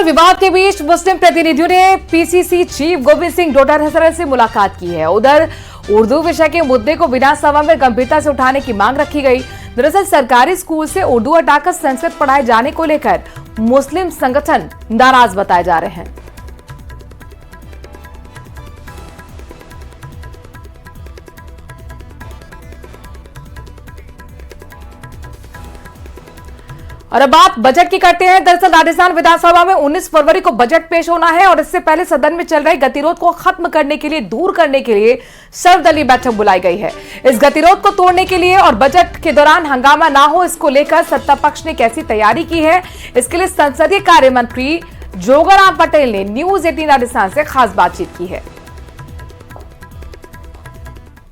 विवाद के बीच मुस्लिम प्रतिनिधियों ने पीसीसी चीफ गोविंद सिंह डोटासरा से मुलाकात की है। उधर उर्दू विषय के मुद्दे को विधानसभा में गंभीरता से उठाने की मांग रखी गई। दरअसल सरकारी स्कूल से उर्दू हटाकर संस्कृत पढ़ाए जाने को लेकर मुस्लिम संगठन नाराज बताए जा रहे हैं। और अब बात बजट की करते हैं। दरअसल राजस्थान विधानसभा में 19 फरवरी को बजट पेश होना है और इससे पहले सदन में चल रहे गतिरोध को खत्म करने के लिए, दूर करने के लिए सर्वदलीय बैठक बुलाई गई है। इस गतिरोध को तोड़ने के लिए और बजट के दौरान हंगामा ना हो, इसको लेकर सत्ता पक्ष ने कैसी तैयारी की है, इसके लिए संसदीय कार्य मंत्री जोगाराम पटेल ने न्यूज 18 राजस्थान से खास बातचीत की है।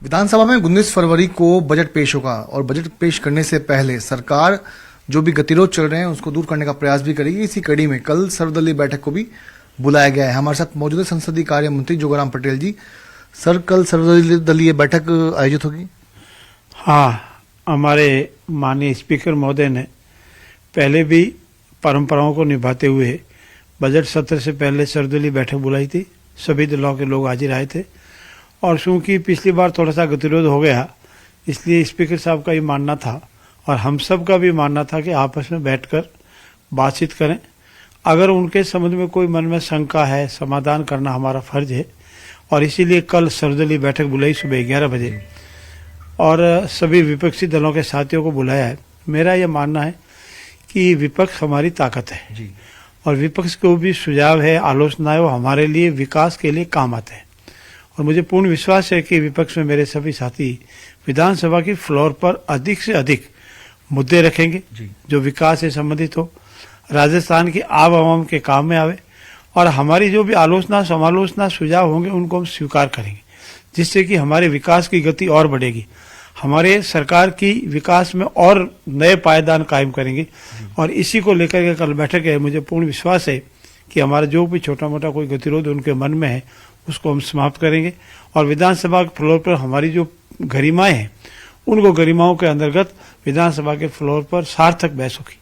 विधानसभा में 19 फरवरी को बजट पेश होगा और बजट पेश करने से पहले सरकार जो भी गतिरोध चल रहे हैं उसको दूर करने का प्रयास भी करेगी। इसी कड़ी में कल सर्वदलीय बैठक को भी बुलाया गया है। हमारे साथ मौजूद है संसदीय कार्य मंत्री जोगाराम पटेल जी। सर, कल सर्वदलीय बैठक आयोजित होगी? हाँ, हमारे माननीय स्पीकर महोदय ने पहले भी परंपराओं को निभाते हुए बजट सत्र से पहले सर्वदलीय बैठक बुलाई थी। सभी दलों के लोग हाजिर आए थे और चूंकि पिछली बार थोड़ा सा गतिरोध हो गया, इसलिए स्पीकर साहब का ये मानना था और हम सब का भी मानना था कि आपस में बैठकर बातचीत करें। अगर उनके संबंध में कोई मन में शंका है, समाधान करना हमारा फर्ज है और इसीलिए कल सर्वदलीय बैठक बुलाई सुबह 11 बजे और सभी विपक्षी दलों के साथियों को बुलाया है। मेरा यह मानना है कि विपक्ष हमारी ताकत है जी। और विपक्ष को भी सुझाव है, आलोचना है, वो हमारे लिए विकास के लिए काम आते हैं और मुझे पूर्ण विश्वास है कि विपक्ष में मेरे सभी साथी विधानसभा की फ्लोर पर अधिक से अधिक मुद्दे रखेंगे जो विकास से संबंधित हो, राजस्थान की आवाम के काम में आवे और हमारी जो भी आलोचना, समालोचना, सुझाव होंगे उनको हम स्वीकार करेंगे, जिससे कि हमारे विकास की गति और बढ़ेगी, हमारे सरकार की विकास में और नए पायदान कायम करेंगे। और इसी को लेकर के कल बैठक है। मुझे पूर्ण विश्वास है कि हमारा जो भी छोटा मोटा कोई गतिरोध उनके मन में है उसको हम समाप्त करेंगे और विधानसभा के फ्लोर पर हमारी जो गरिमाएं हैं उनको गरिमाओं के अंतर्गत विधानसभा के फ्लोर पर सार्थक बहस होगी।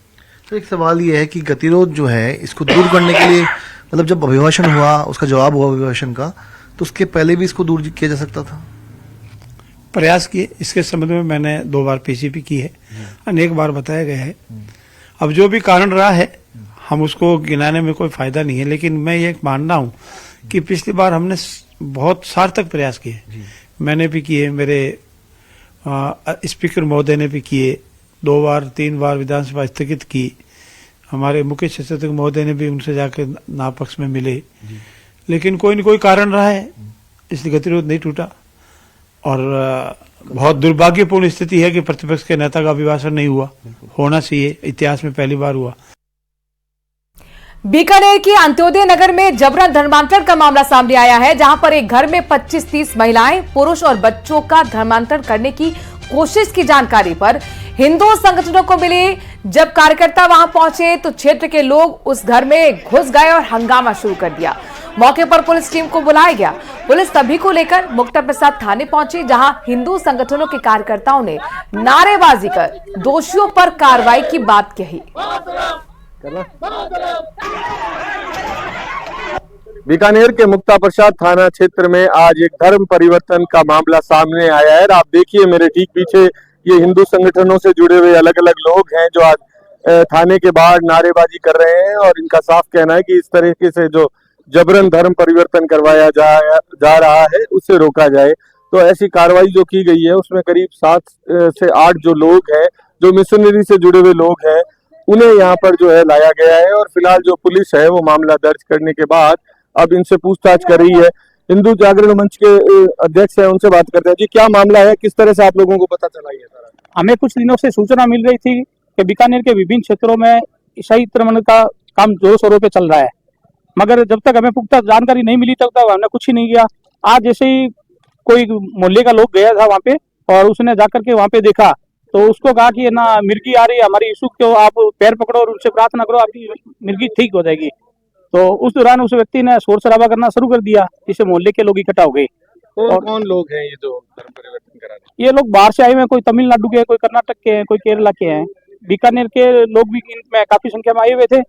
तो एक सवाल ये है कि गतिरोध जो है इसको दूर करने के लिए, मतलब जब अभिभाषण हुआ, उसका जवाब हुआ अभिभाषण का, तो उसके पहले भी इसको दूर किया जा सकता था। प्रयास किए, इसके संबंध में मैंने 2 बार पीसीपी की है, अनेक बार बताया गया है। अब जो भी कारण रहा है हम उसको गिनाने में कोई फायदा नहीं है, लेकिन मैं ये मानना हूँ कि पिछली बार हमने बहुत सार्थक प्रयास किए। मैंने भी किए, मेरे स्पीकर महोदय ने भी किए, 2 बार 3 बार विधानसभा स्थगित की। हमारे मुख्य सचेतक महोदय ने भी उनसे जाकर नापक्ष में मिले, लेकिन कोई न कोई कारण रहा है, इसलिए गतिरोध नहीं टूटा। और बहुत दुर्भाग्यपूर्ण स्थिति है कि प्रतिपक्ष के नेता का अभिभाषण नहीं हुआ, होना चाहिए, इतिहास में पहली बार हुआ। बीकानेर की अंत्योदय नगर में जबरन धर्मांतरण का मामला सामने आया है, जहां पर एक घर में 25-30 महिलाएं, पुरुष और बच्चों का धर्मांतरण करने की कोशिश की जानकारी पर हिंदू संगठनों को मिली। जब कार्यकर्ता वहां पहुंचे तो क्षेत्र के लोग उस घर में घुस गए और हंगामा शुरू कर दिया। मौके पर पुलिस टीम को बुलाया गया। पुलिस सभी को लेकर मुक्ता प्रसाद थाने पहुंची, जहां हिंदू संगठनों के कार्यकर्ताओं ने नारेबाजी कर दोषियों पर कार्रवाई की बात कही। बीकानेर के मुक्ता प्रसाद थाना क्षेत्र में आज एक धर्म परिवर्तन का मामला सामने आया है। आप देखिए मेरे ठीक पीछे ये हिंदू संगठनों से जुड़े हुए अलग अलग लोग हैं जो आज थाने के बाहर नारेबाजी कर रहे हैं और इनका साफ कहना है कि इस तरीके से जो जबरन धर्म परिवर्तन करवाया जा रहा है उसे रोका जाए। तो ऐसी कार्रवाई जो की गई है उसमें करीब 7 से 8 जो लोग हैं, जो मिशनरी से जुड़े हुए लोग हैं, उन्हें यहाँ पर जो है लाया गया है और फिलहाल जो पुलिस है वो मामला दर्ज करने के बाद अब इनसे पूछताछ कर रही है। हिंदू जागरण मंच के अध्यक्ष है, उनसे बात करते हैं। जी, क्या मामला है, किस तरह से आप लोगों को पता चला? ये हमें कुछ दिनों से सूचना मिल रही थी कि बीकानेर के विभिन्न क्षेत्रों में ईसाई धर्म का काम जोरों शोरों पे चल रहा है, मगर जब तक हमें पुख्ता जानकारी नहीं मिली तब तक हमने कुछ ही नहीं किया। आज जैसे ही कोई मोहल्ले का लोग गया था वहाँ पे और उसने जाकर के वहाँ पे देखा तो उसको कहा कि ना मिर्गी आ रही है हमारी यीशु को, आप पैर पकड़ो और उनसे प्रार्थना करो, आपकी मिर्गी ठीक हो जाएगी। तो उस दौरान उस व्यक्ति ने शोर शराबा करना शुरू कर दिया, जिससे मोहल्ले के लोग इकट्ठा हो गए। और कौन लोग हैं ये जो धर्म परिवर्तन करा रहे हैं? ये लोग बाहर से आए हुए, कोई तमिलनाडु के, कोई कर्नाटक के हैं, कोई केरला के हैं। बीकानेर के लोग भी इनमें काफी संख्या में आए हुए थे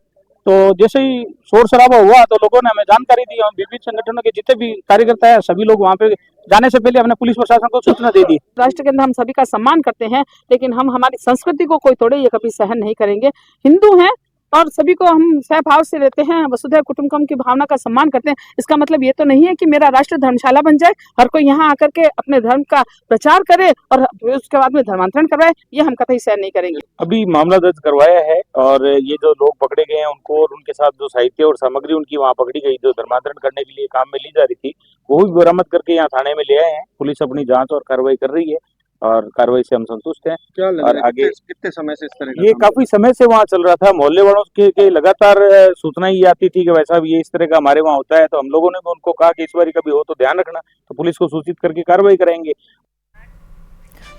तो जैसे ही शोर शराबा हुआ तो लोगों ने हमें जानकारी दी। हम विभिन्न संगठनों के जितने भी कार्यकर्ता है सभी लोग वहाँ पे जाने से पहले हमने पुलिस प्रशासन को सूचना दे दी। राष्ट्र के अंदर हम सभी का सम्मान करते हैं, लेकिन हम हमारी संस्कृति को कोई तोड़े ये कभी सहन नहीं करेंगे। हिंदू हैं और सभी को हम सहभाव से रहते हैं, वसुधैव कुटुंबकम की भावना का सम्मान करते हैं। इसका मतलब ये तो नहीं है कि मेरा राष्ट्र धर्मशाला बन जाए, हर कोई यहाँ आकर के अपने धर्म का प्रचार करे और उसके बाद में धर्मांतरण करवाए, ये हम कतई सहन नहीं करेंगे। अभी मामला दर्ज करवाया है और ये जो लोग पकड़े गए हैं उनको और उनके साथ जो साहित्य और सामग्री उनकी वहाँ पकड़ी गई जो धर्मांतरण करने के लिए काम में ली जा रही थी वो भी बरामद करके यहाँ थाने में ले आए हैं। पुलिस अपनी जांच और कार्रवाई कर रही है और कार्रवाई से हम संतुष्ट हैं। क्या लग और रहा है आगे कितने समय से इस तरह का ये काम? काफी समय से वहाँ चल रहा था। मोहल्ले वालों के लगातार सूचना ही आती थी कि वैसा भी ये इस तरह का हमारे वहाँ होता है, तो हम लोगों ने भी उनको कहा कि इस बार कभी हो तो ध्यान रखना, तो पुलिस को सूचित करके कार्रवाई करेंगे।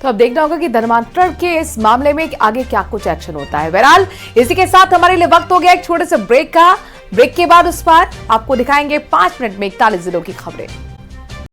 तो अब देखना होगा कि धर्मांतरण के इस मामले में आगे क्या कुछ एक्शन होता है। बहरहाल इसी के साथ हमारे लिए वक्त हो गया एक छोटे से ब्रेक का। ब्रेक के बाद उस पर आपको दिखाएंगे 5 मिनट में 41 जिलों की खबरें।